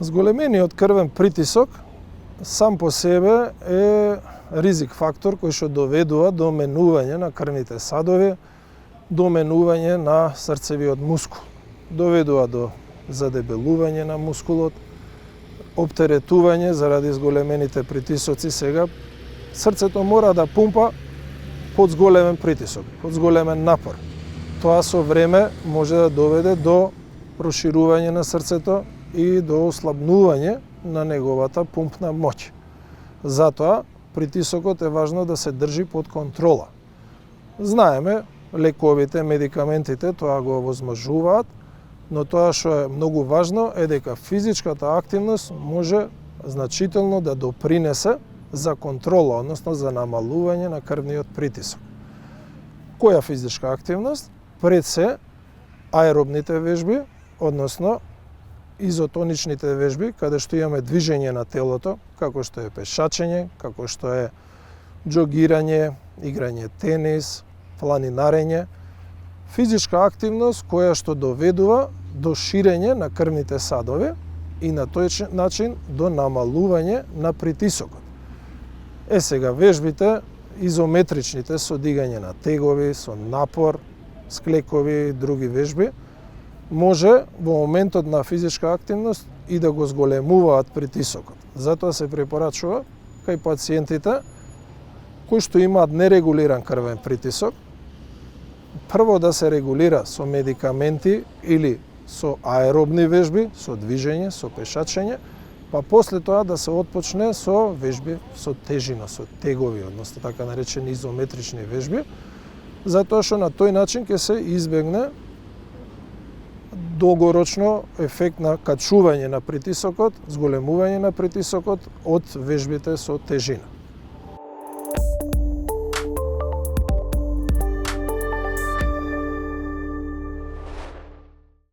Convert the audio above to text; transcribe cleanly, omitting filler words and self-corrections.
Зголемениот крвен притисок сам по себе е ризик фактор кој што доведува до менување на крвните садови, до менување на срцевиот мускул. Доведува до задебелување на мускулот, оптеретување заради зголемените притисоци. Сега срцето мора да пумпа под зголемен притисок, под зголемен напор. Тоа со време може да доведе до проширување на срцето и до ослабнување на неговата пумпна моќ. Затоа притисокот е важно да се држи под контрола. Знаеме, лековите, медикаментите тоа го овозможуваат, но тоа што е многу важно е дека физичката активност може значително да допринесе за контрола, односно за намалување на крвниот притисок. Која физичка активност? Пред се аеробните вежби, односно изотоничните вежби, каде што имаме движење на телото, како што е пешачење, како што е џогирање, играње тенис, планинарење. Физичка активност која што доведува до ширење на крвните садови и на тој начин до намалување на притисокот. Сега вежбите изометричните со дигање на тегови, со напор, склекови и други вежби, може во моментот на физичка активност и да го зголемуваат притисокот. Затоа се препорачува кај пациентите кои што имаат нерегулиран крвен притисок, прво да се регулира со медикаменти или со аеробни вежби, со движење, со пешачење, па после тоа да се отпочне со вежби со тежина, со тегови, односно така наречени изометрични вежби, затоа што на тој начин ќе се избегне долгорочно ефект на качување на притисокот, зголемување на притисокот од вежбите со тежина.